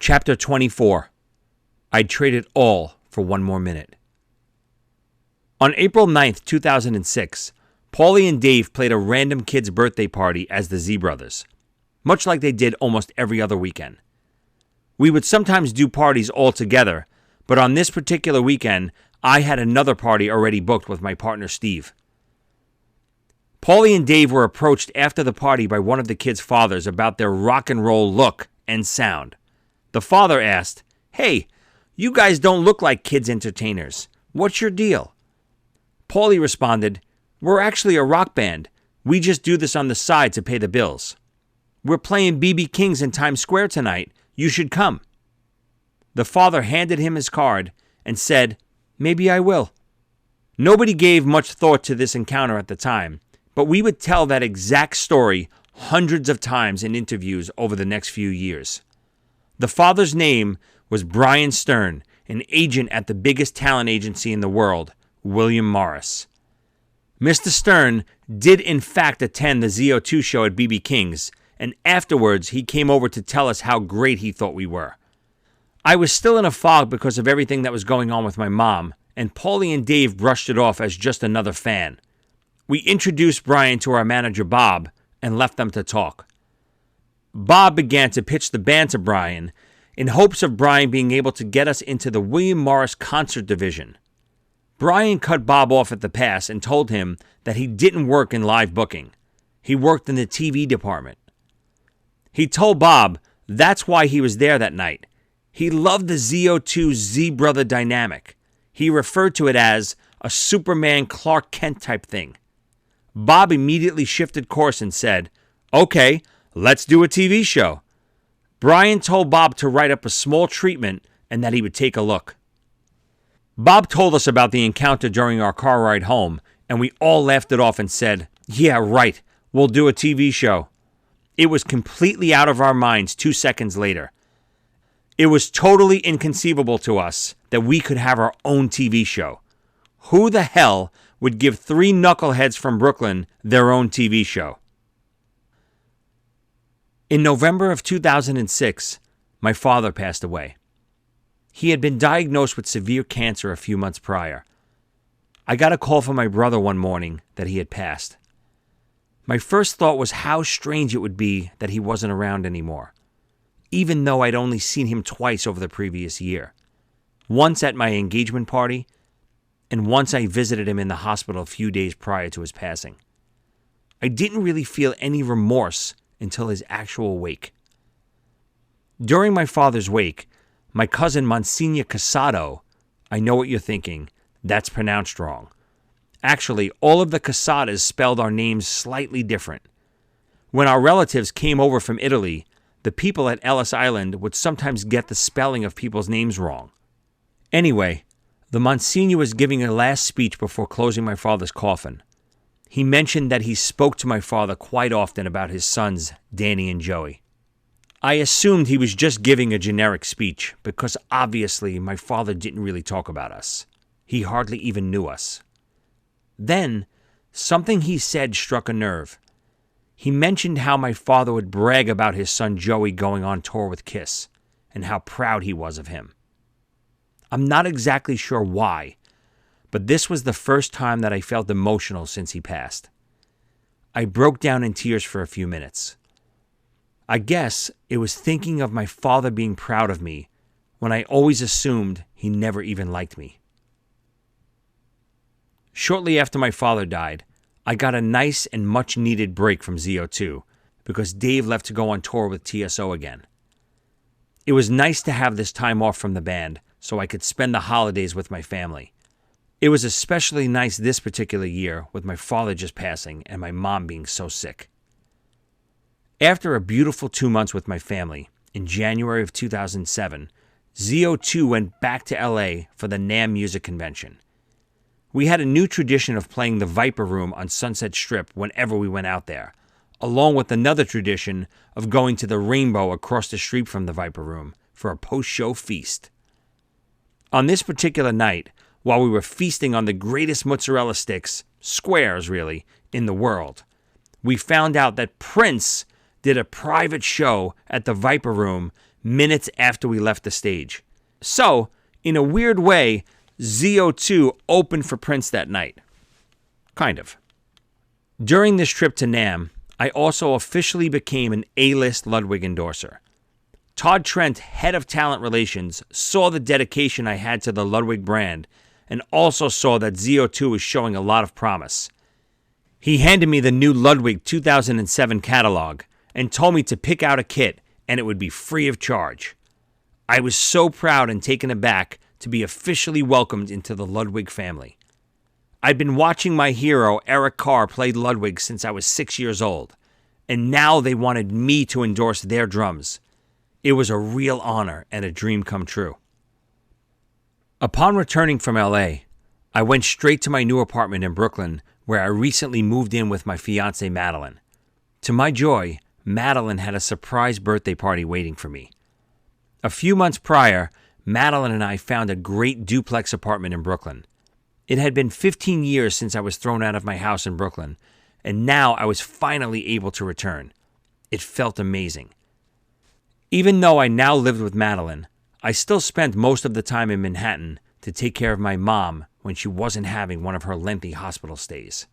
Chapter 24. I'd trade it all for one more minute. On April 9th, 2006, Paulie and Dave played a random kid's birthday party as the Z Brothers, much like they did almost every other weekend. We would sometimes do parties all together, but on this particular weekend, I had another party already booked with my partner Steve. Paulie and Dave were approached after the party by one of the kids' fathers about their rock and roll look and sound. The father asked, "Hey, you guys don't look like kids entertainers. What's your deal?" Paulie responded, "We're actually a rock band. We just do this on the side to pay the bills. We're playing B.B. King's in Times Square tonight. You should come." The father handed him his card and said, "Maybe I will." Nobody gave much thought to this encounter at the time, but we would tell that exact story hundreds of times in interviews over the next few years. The father's name was Brian Stern, an agent at the biggest talent agency in the world, William Morris. Mr. Stern did in fact attend the ZO2 show at B.B. King's, and afterwards he came over to tell us how great he thought we were. I was still in a fog because of everything that was going on with my mom, and Paulie and Dave brushed it off as just another fan. We introduced Brian to our manager Bob and left them to talk. Bob began to pitch the band to Brian in hopes of Brian being able to get us into the William Morris concert division. Brian cut Bob off at the pass and told him that he didn't work in live booking. He worked in the TV department. He told Bob that's why he was there that night. He loved the ZO2 Z Brother dynamic. He referred to it as a Superman Clark Kent type thing. Bob immediately shifted course and said, "Okay, let's do a TV show." Brian told Bob to write up a small treatment and that he would take a look. Bob told us about the encounter during our car ride home, and we all laughed it off and said, "Yeah, right, we'll do a TV show." It was completely out of our minds 2 seconds later. It was totally inconceivable to us that we could have our own TV show. Who the hell would give three knuckleheads from Brooklyn their own TV show? In November of 2006, my father passed away. He had been diagnosed with severe cancer a few months prior. I got a call from my brother one morning that he had passed. My first thought was how strange it would be that he wasn't around anymore, even though I'd only seen him twice over the previous year. Once at my engagement party, and once I visited him in the hospital a few days prior to his passing. I didn't really feel any remorse until his actual wake. During my father's wake, my cousin Monsignor Cassata, I know what you're thinking, that's pronounced wrong. Actually, all of the Cassatas spelled our names slightly different. When our relatives came over from Italy, the people at Ellis Island would sometimes get the spelling of people's names wrong. Anyway, the Monsignor was giving a last speech before closing my father's coffin. He mentioned that he spoke to my father quite often about his sons, Danny and Joey. I assumed he was just giving a generic speech because obviously my father didn't really talk about us. He hardly even knew us. Then, something he said struck a nerve. He mentioned how my father would brag about his son Joey going on tour with Kiss and how proud he was of him. I'm not exactly sure why, but this was the first time that I felt emotional since he passed. I broke down in tears for a few minutes. I guess it was thinking of my father being proud of me when I always assumed he never even liked me. Shortly after my father died, I got a nice and much needed break from ZO2 because Dave left to go on tour with TSO again. It was nice to have this time off from the band so I could spend the holidays with my family. It was especially nice this particular year with my father just passing and my mom being so sick. After a beautiful 2 months with my family, in January of 2007, ZO2 went back to LA for the NAMM Music Convention. We had a new tradition of playing the Viper Room on Sunset Strip whenever we went out there, along with another tradition of going to the Rainbow across the street from the Viper Room for a post-show feast. On this particular night, while we were feasting on the greatest mozzarella sticks, squares really, in the world, we found out that Prince did a private show at the Viper Room minutes after we left the stage. So, in a weird way, ZO2 opened for Prince that night. Kind of. During this trip to NAMM, I also officially became an A-list Ludwig endorser. Todd Trent, head of talent relations, saw the dedication I had to the Ludwig brand and also saw that ZO2 was showing a lot of promise. He handed me the new Ludwig 2007 catalog and told me to pick out a kit and it would be free of charge. I was so proud and taken aback to be officially welcomed into the Ludwig family. I'd been watching my hero, Eric Carr, play Ludwig since I was 6 years old, and now they wanted me to endorse their drums. It was a real honor and a dream come true. Upon returning from LA, I went straight to my new apartment in Brooklyn, where I recently moved in with my fiancée Madeline. To my joy, Madeline had a surprise birthday party waiting for me. A few months prior, Madeline and I found a great duplex apartment in Brooklyn. It had been 15 years since I was thrown out of my house in Brooklyn, and now I was finally able to return. It felt amazing. Even though I now lived with Madeline, I still spent most of the time in Manhattan to take care of my mom when she wasn't having one of her lengthy hospital stays.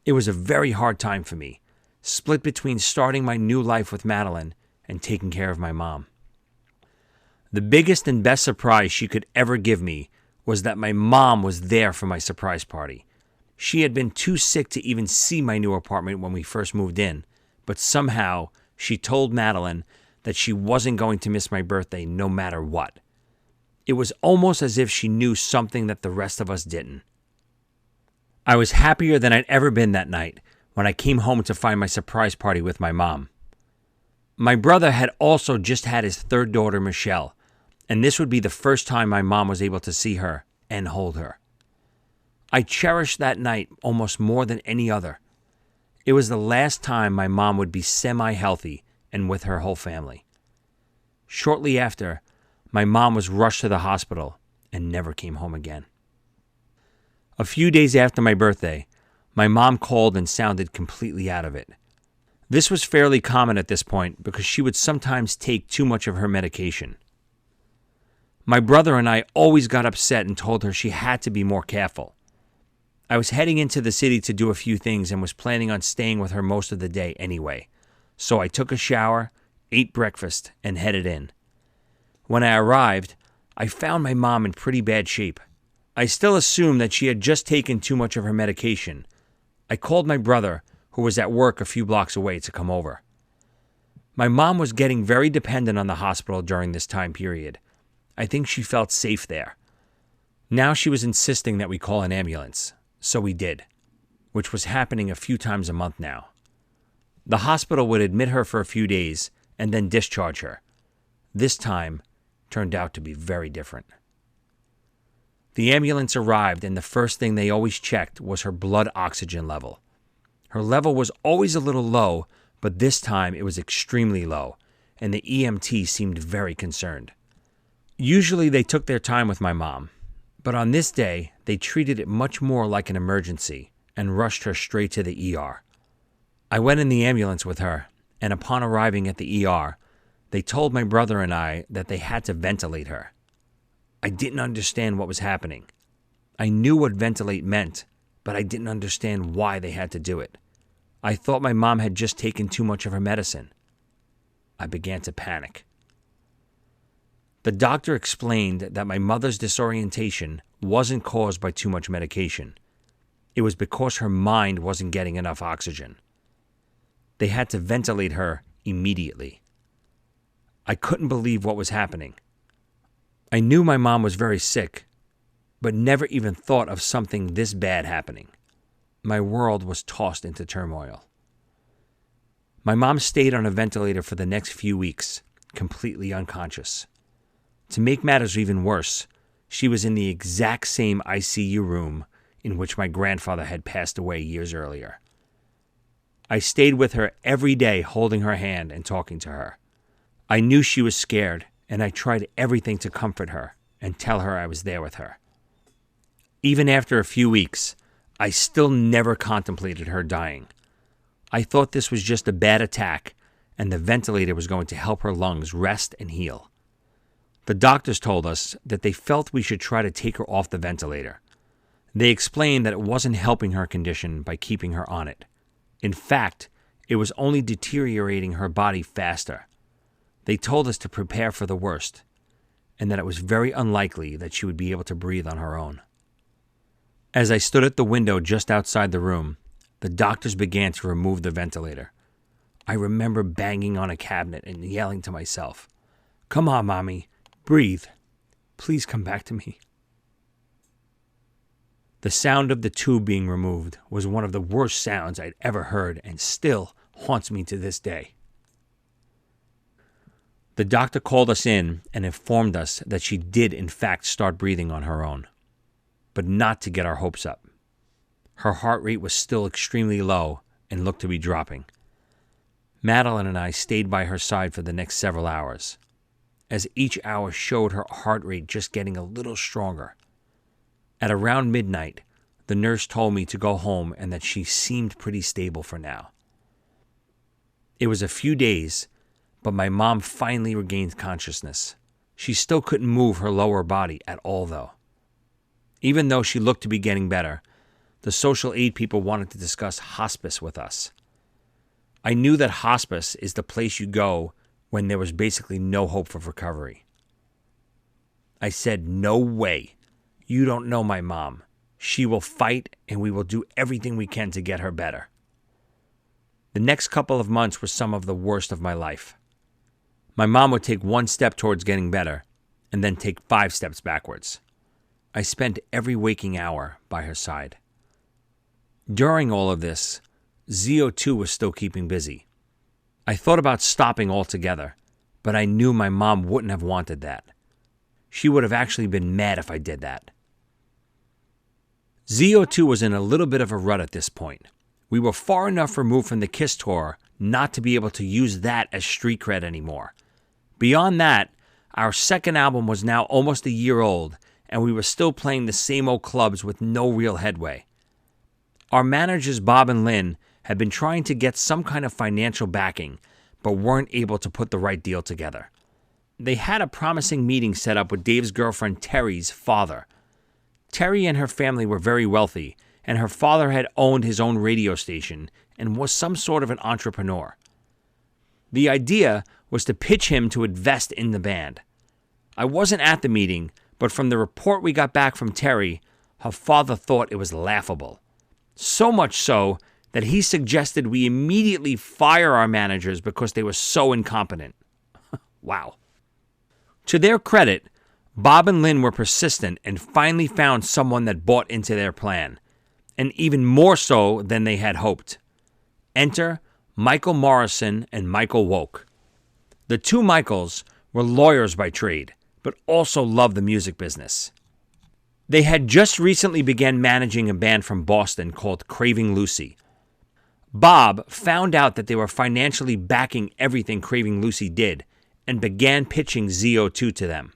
It was a very hard time for me, split between starting my new life with Madeline and taking care of my mom. The biggest and best surprise she could ever give me was that my mom was there for my surprise party. She had been too sick to even see my new apartment when we first moved in, but somehow she told Madeline that she wasn't going to miss my birthday no matter what. It was almost as if she knew something that the rest of us didn't. I was happier than I'd ever been that night when I came home to find my surprise party with my mom. My brother had also just had his third daughter, Michelle, and this would be the first time my mom was able to see her and hold her. I cherished that night almost more than any other. It was the last time my mom would be semi-healthy and with her whole family. Shortly after, my mom was rushed to the hospital and never came home again. A few days after my birthday, my mom called and sounded completely out of it. This was fairly common at this point because she would sometimes take too much of her medication. My brother and I always got upset and told her she had to be more careful. I was heading into the city to do a few things and was planning on staying with her most of the day anyway, so I took a shower, ate breakfast, and headed in. When I arrived, I found my mom in pretty bad shape. I still assumed that she had just taken too much of her medication. I called my brother, who was at work a few blocks away, to come over. My mom was getting very dependent on the hospital during this time period. I think she felt safe there. Now she was insisting that we call an ambulance, so we did, which was happening a few times a month now. The hospital would admit her for a few days and then discharge her. This time turned out to be very different. The ambulance arrived, and the first thing they always checked was her blood oxygen level. Her level was always a little low, but this time it was extremely low, and the EMT seemed very concerned. Usually they took their time with my mom, but on this day they treated it much more like an emergency and rushed her straight to the ER. I went in the ambulance with her, and upon arriving at the ER, they told my brother and I that they had to ventilate her. I didn't understand what was happening. I knew what ventilate meant, but I didn't understand why they had to do it. I thought my mom had just taken too much of her medicine. I began to panic. The doctor explained that my mother's disorientation wasn't caused by too much medication. It was because her mind wasn't getting enough oxygen. They had to ventilate her immediately. I couldn't believe what was happening. I knew my mom was very sick, but never even thought of something this bad happening. My world was tossed into turmoil. My mom stayed on a ventilator for the next few weeks, completely unconscious. To make matters even worse, she was in the exact same ICU room in which my grandfather had passed away years earlier. I stayed with her every day, holding her hand and talking to her. I knew she was scared, and I tried everything to comfort her and tell her I was there with her. Even after a few weeks, I still never contemplated her dying. I thought this was just a bad attack, and the ventilator was going to help her lungs rest and heal. The doctors told us that they felt we should try to take her off the ventilator. They explained that it wasn't helping her condition by keeping her on it. In fact, it was only deteriorating her body faster. They told us to prepare for the worst, and that it was very unlikely that she would be able to breathe on her own. As I stood at the window just outside the room, the doctors began to remove the ventilator. I remember banging on a cabinet and yelling to myself, "Come on, Mommy, breathe. Please come back to me." The sound of the tube being removed was one of the worst sounds I'd ever heard and still haunts me to this day. The doctor called us in and informed us that she did in fact start breathing on her own, but not to get our hopes up. Her heart rate was still extremely low and looked to be dropping. Madeline and I stayed by her side for the next several hours, as each hour showed her heart rate just getting a little stronger. At around midnight, the nurse told me to go home and that she seemed pretty stable for now. It was a few days, but my mom finally regained consciousness. She still couldn't move her lower body at all, though. Even though she looked to be getting better, the social aid people wanted to discuss hospice with us. I knew that hospice is the place you go when there was basically no hope of recovery. I said, "No way. You don't know my mom. She will fight, and we will do everything we can to get her better." The next couple of months were some of the worst of my life. My mom would take one step towards getting better, and then take 5 steps backwards. I spent every waking hour by her side. During all of this, ZO2 was still keeping busy. I thought about stopping altogether, but I knew my mom wouldn't have wanted that. She would have actually been mad if I did that. ZO2 was in a little bit of a rut at this point. We were far enough removed from the KISS tour not to be able to use that as street cred anymore. Beyond that, our second album was now almost a year old, and we were still playing the same old clubs with no real headway. Our managers, Bob and Lynn, had been trying to get some kind of financial backing, but weren't able to put the right deal together. They had a promising meeting set up with Dave's girlfriend Terry's father. Terry and her family were very wealthy, and her father had owned his own radio station and was some sort of an entrepreneur. The idea was to pitch him to invest in the band. I wasn't at the meeting, but from the report we got back from Terry, her father thought it was laughable. So much so that he suggested we immediately fire our managers because they were so incompetent. Wow. To their credit, Bob and Lynn were persistent and finally found someone that bought into their plan, and even more so than they had hoped. Enter Michael Morrison and Michael Woke. The two Michaels were lawyers by trade, but also loved the music business. They had just recently begun managing a band from Boston called Craving Lucy. Bob found out that they were financially backing everything Craving Lucy did and began pitching ZO2 to them.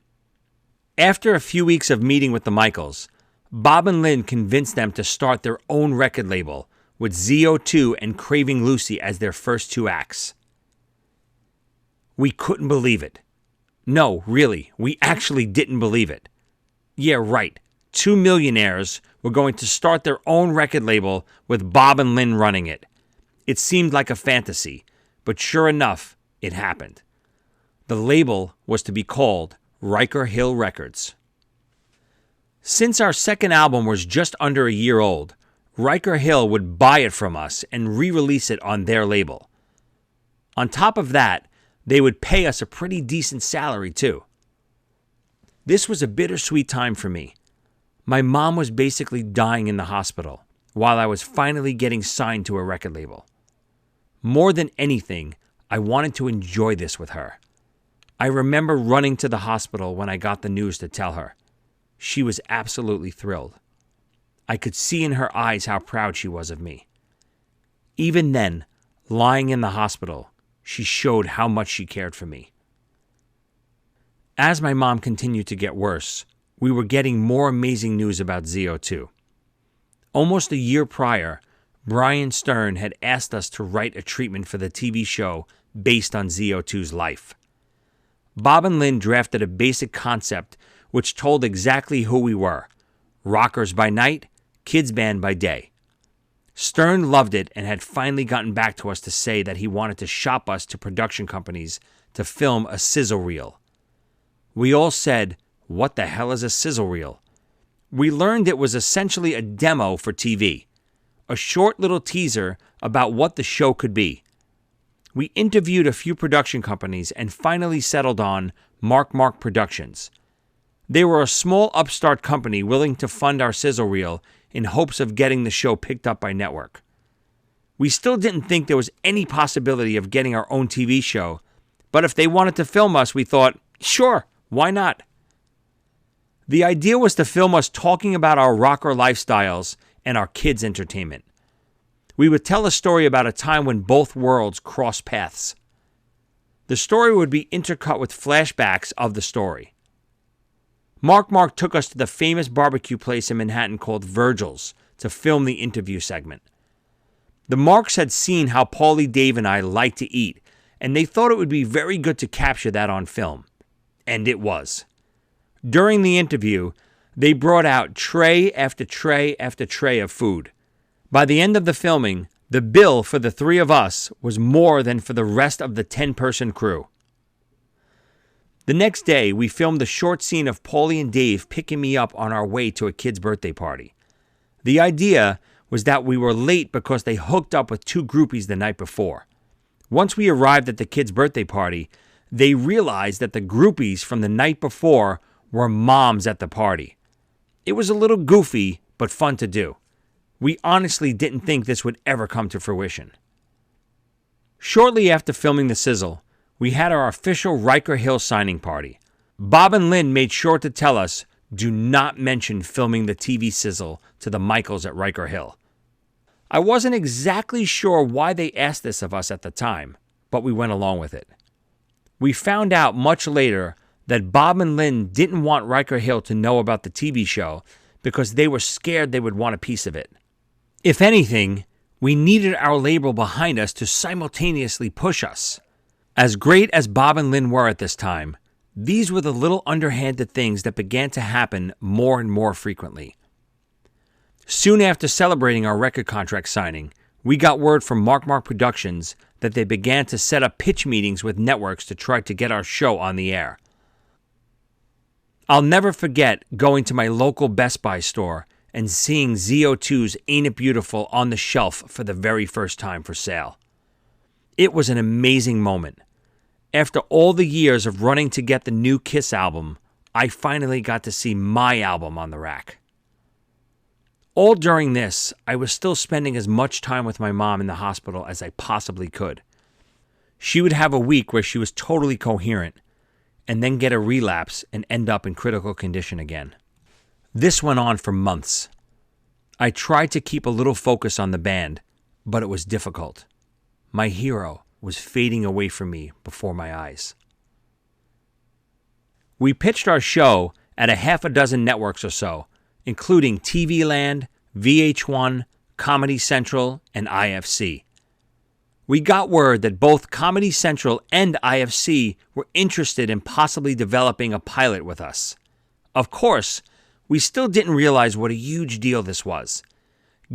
After a few weeks of meeting with the Michaels, Bob and Lynn convinced them to start their own record label with ZO2 and Craving Lucy as their first 2 acts. We couldn't believe it. No, really, we actually didn't believe it. Yeah, right. 2 millionaires were going to start their own record label with Bob and Lynn running it. It seemed like a fantasy, but sure enough, it happened. The label was to be called Riker Hill Records. Since our second album was just under a year old, Riker Hill would buy it from us and re-release it on their label. On top of that, they would pay us a pretty decent salary too. This was a bittersweet time for me. My mom was basically dying in the hospital while I was finally getting signed to a record label. More than anything, I wanted to enjoy this with her. I remember running to the hospital when I got the news to tell her. She was absolutely thrilled. I could see in her eyes how proud she was of me. Even then, lying in the hospital, she showed how much she cared for me. As my mom continued to get worse, we were getting more amazing news about ZO2. Almost a year prior, Brian Stern had asked us to write a treatment for the TV show based on ZO2's life. Bob and Lynn drafted a basic concept which told exactly who we were: rockers by night, kids band by day. Stern loved it and had finally gotten back to us to say that he wanted to shop us to production companies to film a sizzle reel. We all said, "What the hell is a sizzle reel?" We learned it was essentially a demo for TV, a short little teaser about what the show could be. We interviewed a few production companies and finally settled on Mark Productions. They were a small upstart company willing to fund our sizzle reel in hopes of getting the show picked up by network. We still didn't think there was any possibility of getting our own TV show, but if they wanted to film us, we thought, sure, why not? The idea was to film us talking about our rocker lifestyles and our kids' entertainment. We would tell a story about a time when both worlds crossed paths. The story would be intercut with flashbacks of the story. Mark took us to the famous barbecue place in Manhattan called Virgil's to film the interview segment. The Marks had seen how Paulie, Dave, and I liked to eat, and they thought it would be very good to capture that on film. And it was. During the interview, they brought out tray after tray after tray of food. By the end of the filming, the bill for the three of us was more than for the rest of the 10-person crew. The next day, we filmed a short scene of Paulie and Dave picking me up on our way to a kid's birthday party. The idea was that we were late because they hooked up with two groupies the night before. Once we arrived at the kid's birthday party, they realized that the groupies from the night before were moms at the party. It was a little goofy, but fun to do. We honestly didn't think this would ever come to fruition. Shortly after filming the sizzle, we had our official Riker Hill signing party. Bob and Lynn made sure to tell us, do not mention filming the TV sizzle to the Michaels at Riker Hill. I wasn't exactly sure why they asked this of us at the time, but we went along with it. We found out much later that Bob and Lynn didn't want Riker Hill to know about the TV show because they were scared they would want a piece of it. If anything, we needed our label behind us to simultaneously push us. As great as Bob and Lynn were at this time, these were the little underhanded things that began to happen more and more frequently. Soon after celebrating our record contract signing, we got word from Mark Productions that they began to set up pitch meetings with networks to try to get our show on the air. I'll never forget going to my local Best Buy store and seeing ZO2's Ain't It Beautiful on the shelf for the very first time for sale. It was an amazing moment. After all the years of running to get the new Kiss album, I finally got to see my album on the rack. All during this, I was still spending as much time with my mom in the hospital as I possibly could. She would have a week where she was totally coherent, and then get a relapse and end up in critical condition again. This went on for months. I tried to keep a little focus on the band, but it was difficult. My hero was fading away from me before my eyes. We pitched our show at a half a dozen networks or so, including TV Land, VH1, Comedy Central, and IFC. We got word that both Comedy Central and IFC were interested in possibly developing a pilot with us. Of course, we still didn't realize what a huge deal this was.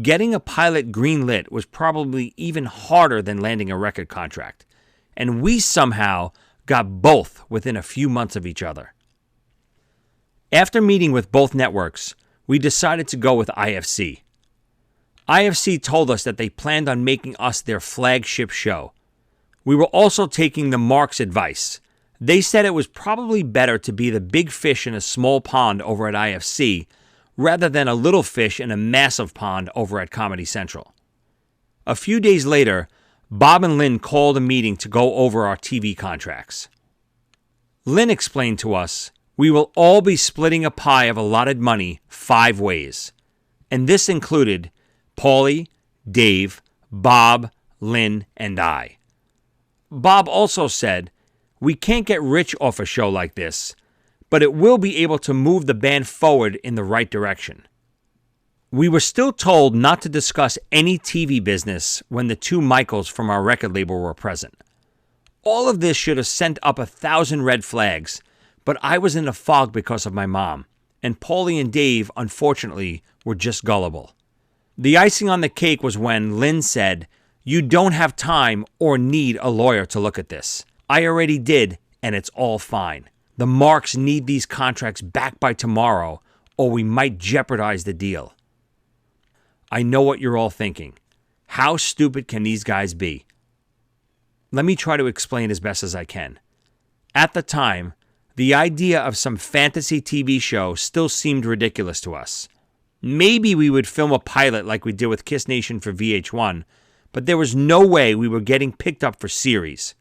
Getting a pilot greenlit was probably even harder than landing a record contract, and we somehow got both within a few months of each other. After meeting with both networks, we decided to go with IFC. IFC told us that they planned on making us their flagship show. We were also taking the Marks' advice. They said it was probably better to be the big fish in a small pond over at IFC rather than a little fish in a massive pond over at Comedy Central. A few days later, Bob and Lynn called a meeting to go over our TV contracts. Lynn explained to us, we will all be splitting a pie of allotted money 5 ways, and this included Paulie, Dave, Bob, Lynn, and I. Bob also said, we can't get rich off a show like this, but it will be able to move the band forward in the right direction. We were still told not to discuss any TV business when the two Michaels from our record label were present. All of this should have sent up 1,000 red flags, but I was in a fog because of my mom, and Paulie and Dave, unfortunately, were just gullible. The icing on the cake was when Lynn said, "You don't have time or need a lawyer to look at this. I already did, and it's all fine. The Marks need these contracts back by tomorrow, or we might jeopardize the deal." I know what you're all thinking. How stupid can these guys be? Let me try to explain as best as I can. At the time, the idea of some fantasy TV show still seemed ridiculous to us. Maybe we would film a pilot like we did with Kiss Nation for VH1, but there was no way we were getting picked up for series.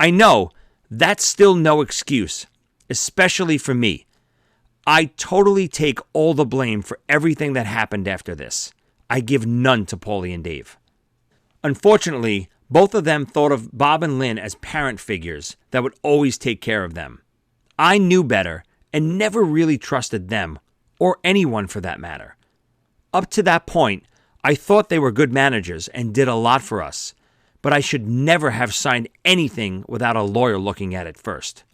I know that's still no excuse, especially for me. I totally take all the blame for everything that happened after this. I give none to Paulie and Dave. Unfortunately, both of them thought of Bob and Lynn as parent figures that would always take care of them. I knew better and never really trusted them, or anyone for that matter. Up to that point, I thought they were good managers and did a lot for us, but I should never have signed anything without a lawyer looking at it first.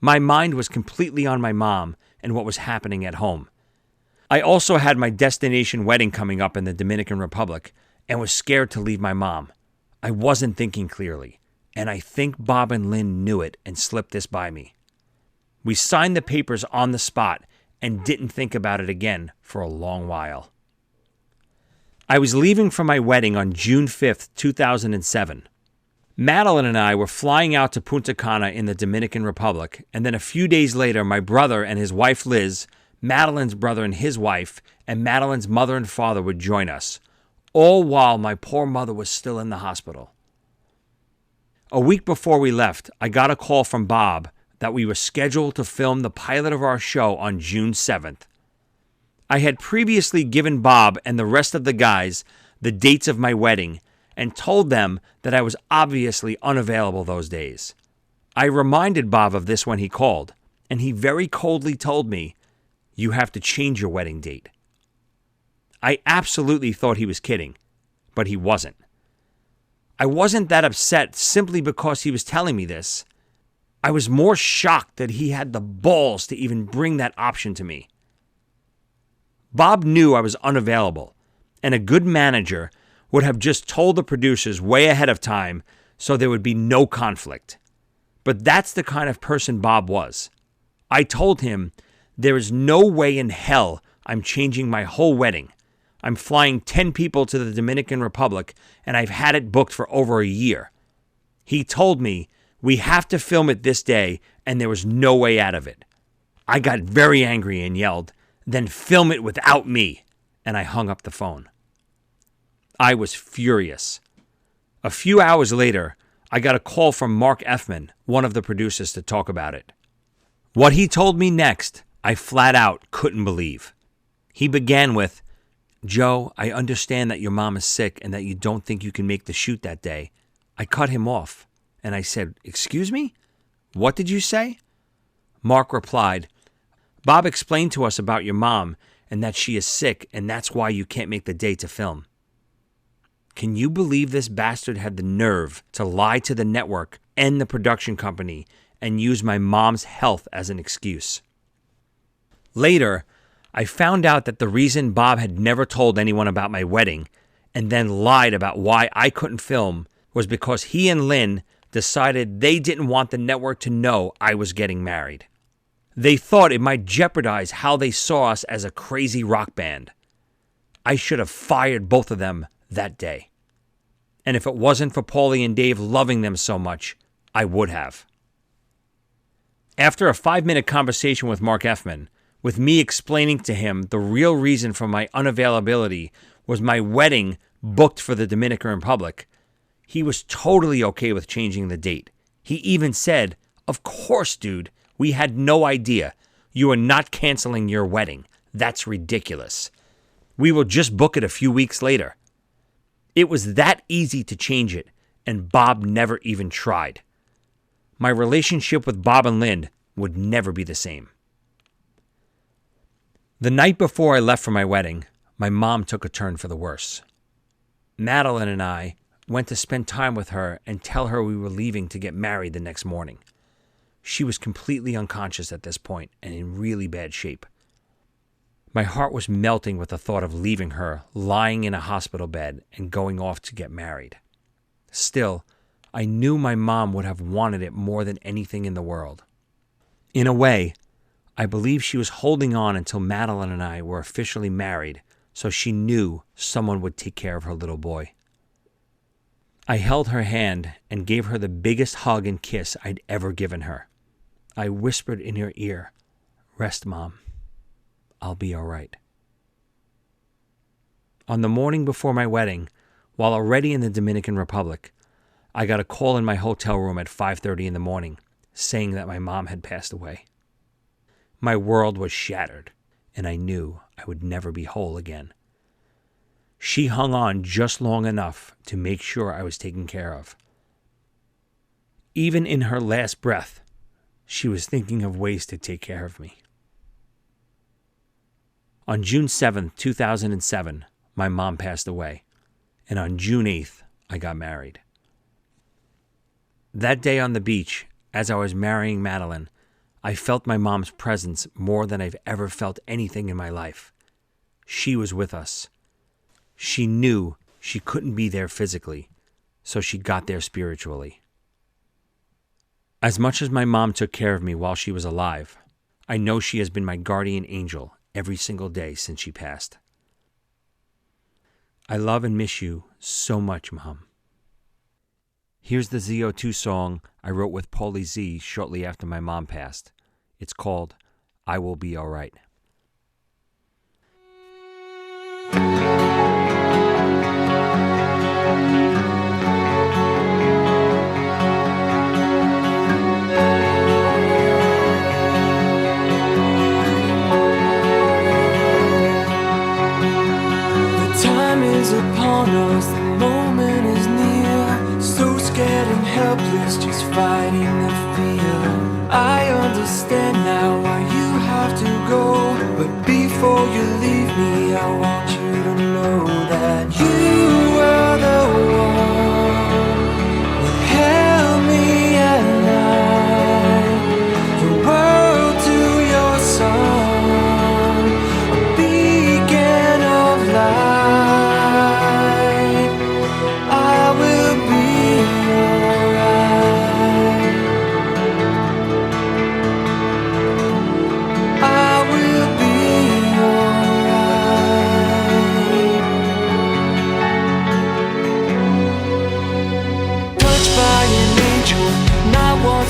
My mind was completely on my mom and what was happening at home. I also had my destination wedding coming up in the Dominican Republic and was scared to leave my mom. I wasn't thinking clearly, and I think Bob and Lynn knew it and slipped this by me. We signed the papers on the spot and didn't think about it again for a long while. I was leaving for my wedding on June 5th, 2007. Madeline and I were flying out to Punta Cana in the Dominican Republic, and then a few days later, my brother and his wife Liz, Madeline's brother and his wife, and Madeline's mother and father would join us, all while my poor mother was still in the hospital. A week before we left, I got a call from Bob that we were scheduled to film the pilot of our show on June 7th. I had previously given Bob and the rest of the guys the dates of my wedding and told them that I was obviously unavailable those days. I reminded Bob of this when he called, and he very coldly told me, "You have to change your wedding date." I absolutely thought he was kidding, but he wasn't. I wasn't that upset simply because he was telling me this. I was more shocked that he had the balls to even bring that option to me. Bob knew I was unavailable, and a good manager would have just told the producers way ahead of time so there would be no conflict. But that's the kind of person Bob was. I told him, "There is no way in hell I'm changing my whole wedding. I'm flying 10 people to the Dominican Republic, and I've had it booked for over a year." He told me, "We have to film it this day," and there was no way out of it. I got very angry and yelled, "Then film it without me," and I hung up the phone. I was furious. A few hours later, I got a call from Mark Effman, one of the producers, to talk about it. What he told me next, I flat out couldn't believe. He began with, "Joe, I understand that your mom is sick and that you don't think you can make the shoot that day." I cut him off, and I said, "Excuse me? What did you say?" Mark replied, "Bob explained to us about your mom and that she is sick, and that's why you can't make the day to film." Can you believe this bastard had the nerve to lie to the network and the production company and use my mom's health as an excuse? Later, I found out that the reason Bob had never told anyone about my wedding and then lied about why I couldn't film was because he and Lynn decided they didn't want the network to know I was getting married. They thought it might jeopardize how they saw us as a crazy rock band. I should have fired both of them that day. And if it wasn't for Paulie and Dave loving them so much, I would have. After a 5-minute conversation with Mark Effman, with me explaining to him the real reason for my unavailability was my wedding booked for the Dominican Republic, he was totally okay with changing the date. He even said, "Of course, dude, we had no idea. You are not canceling your wedding. That's ridiculous. We will just book it a few weeks later." It was that easy to change it, and Bob never even tried. My relationship with Bob and Lynn would never be the same. The night before I left for my wedding, my mom took a turn for the worse. Madeline and I went to spend time with her and tell her we were leaving to get married the next morning. She was completely unconscious at this point and in really bad shape. My heart was melting with the thought of leaving her, lying in a hospital bed, and going off to get married. Still, I knew my mom would have wanted it more than anything in the world. In a way, I believe she was holding on until Madeline and I were officially married, so she knew someone would take care of her little boy. I held her hand and gave her the biggest hug and kiss I'd ever given her. I whispered in her ear, "Rest, Mom. I'll be all right." On the morning before my wedding, while already in the Dominican Republic, I got a call in my hotel room at 5:30 in the morning saying that my mom had passed away. My world was shattered, and I knew I would never be whole again. She hung on just long enough to make sure I was taken care of. Even in her last breath, she was thinking of ways to take care of me. On June 7th, 2007, my mom passed away, and on June 8th, I got married. That day on the beach, as I was marrying Madeline, I felt my mom's presence more than I've ever felt anything in my life. She was with us. She knew she couldn't be there physically, so she got there spiritually. As much as my mom took care of me while she was alive, I know she has been my guardian angel every single day since she passed. I love and miss you so much, Mom. Here's the ZO2 song I wrote with Paulie Z shortly after my mom passed. It's called I Will Be All Right. Upon us, the moment is near. So scared and helpless, just fighting the fear. I understand now why you have to go, but before you leave me, I want you to know that you were the one that held me at night. The world to your son, a beacon of light.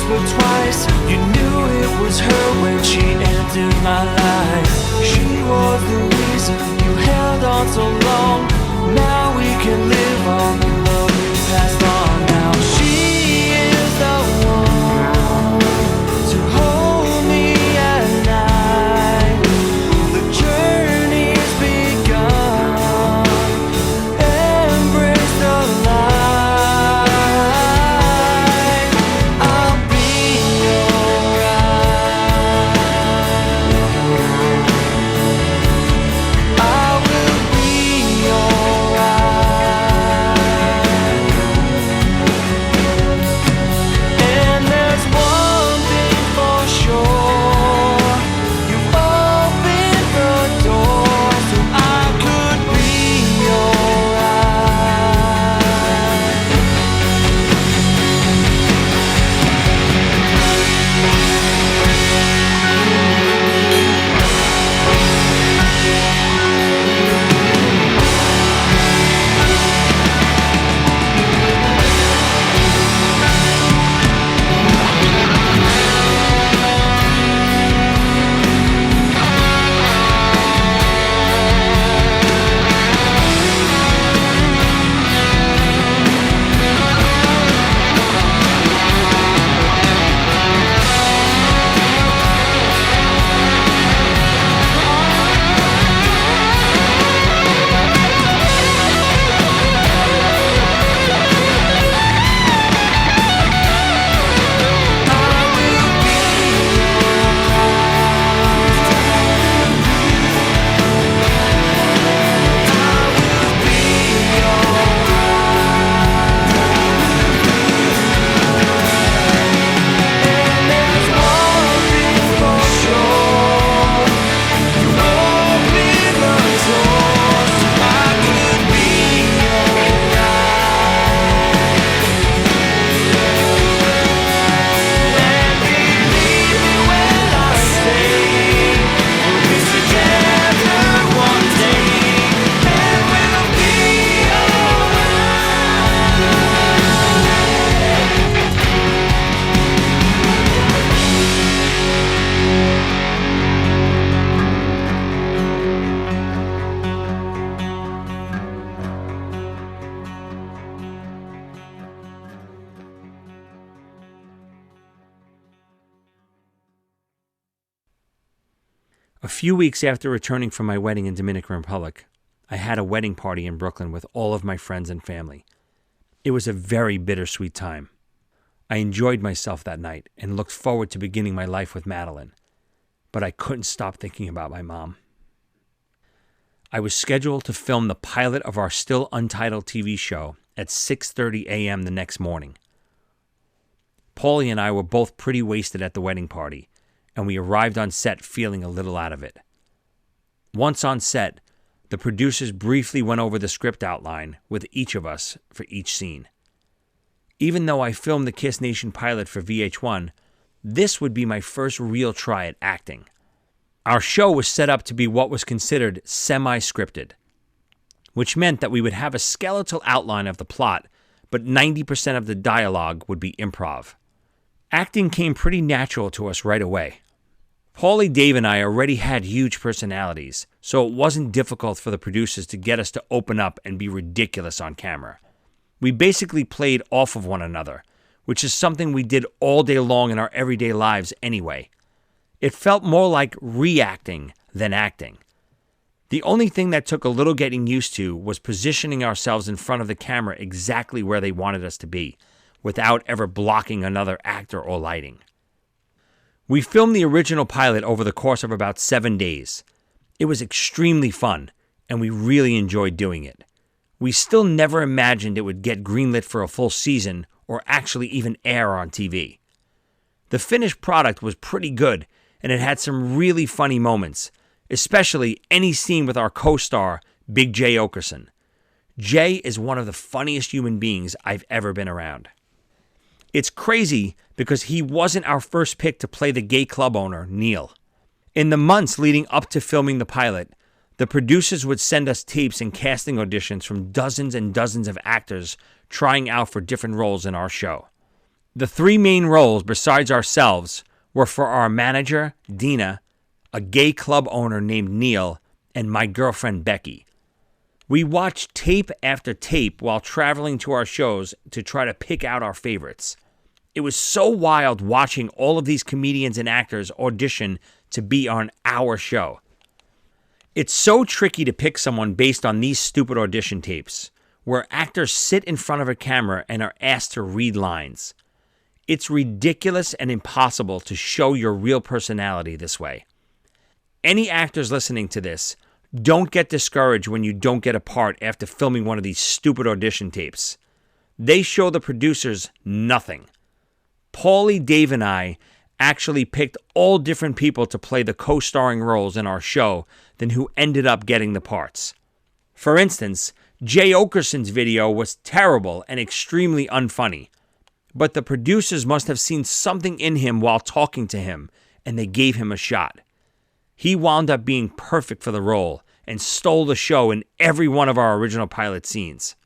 But twice, you knew it was her when she entered my life. She was the reason you held on so long. Now we can live on the love we passed on. Now she is the one to hold me at night. The journey's begun. Embrace the light. Be A few weeks after returning from my wedding in Dominican Republic, I had a wedding party in Brooklyn with all of my friends and family. It was a very bittersweet time. I enjoyed myself that night and looked forward to beginning my life with Madeline, but I couldn't stop thinking about my mom. I was scheduled to film the pilot of our still untitled TV show at 6:30 a.m. the next morning. Paulie and I were both pretty wasted at the wedding party, and we arrived on set feeling a little out of it. Once on set, the producers briefly went over the script outline with each of us for each scene. Even though I filmed the Kiss Nation pilot for VH1, this would be my first real try at acting. Our show was set up to be what was considered semi-scripted, which meant that we would have a skeletal outline of the plot, but 90% of the dialogue would be improv. Acting came pretty natural to us right away. Paulie, Dave, and I already had huge personalities, so it wasn't difficult for the producers to get us to open up and be ridiculous on camera. We basically played off of one another, which is something we did all day long in our everyday lives anyway. It felt more like reacting than acting. The only thing that took a little getting used to was positioning ourselves in front of the camera exactly where they wanted us to be, without ever blocking another actor or lighting. We filmed the original pilot over the course of about 7 days. It was extremely fun, and we really enjoyed doing it. We still never imagined it would get greenlit for a full season or actually even air on TV. The finished product was pretty good, and it had some really funny moments, especially any scene with our co-star, Big Jay Oakerson. Jay is one of the funniest human beings I've ever been around. It's crazy because he wasn't our first pick to play the gay club owner, Neil. In the months leading up to filming the pilot, the producers would send us tapes and casting auditions from dozens and dozens of actors trying out for different roles in our show. The 3 main roles, besides ourselves, were for our manager, Dina, a gay club owner named Neil, and my girlfriend, Becky. We watched tape after tape while traveling to our shows to try to pick out our favorites. It was so wild watching all of these comedians and actors audition to be on our show. It's so tricky to pick someone based on these stupid audition tapes, where actors sit in front of a camera and are asked to read lines. It's ridiculous and impossible to show your real personality this way. Any actors listening to this, don't get discouraged when you don't get a part after filming one of these stupid audition tapes. They show the producers nothing. Paulie, Dave, and I actually picked all different people to play the co-starring roles in our show than who ended up getting the parts. For instance, Jay Oakerson's video was terrible and extremely unfunny, but the producers must have seen something in him while talking to him, and they gave him a shot. He wound up being perfect for the role and stole the show in every one of our original pilot scenes.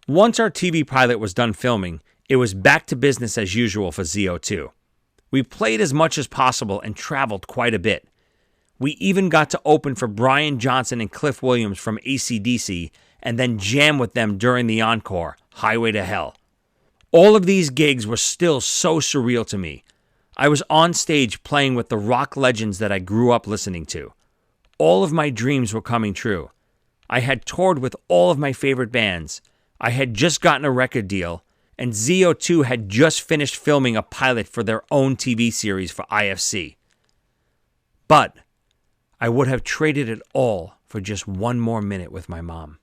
Once our TV pilot was done filming, it was back to business as usual for ZO2. We played as much as possible and traveled quite a bit. We even got to open for Brian Johnson and Cliff Williams from AC/DC and then jam with them during the encore, Highway to Hell. All of these gigs were still so surreal to me. I was on stage playing with the rock legends that I grew up listening to. All of my dreams were coming true. I had toured with all of my favorite bands. I had just gotten a record deal, and ZO2 had just finished filming a pilot for their own TV series for IFC. But I would have traded it all for just one more minute with my mom.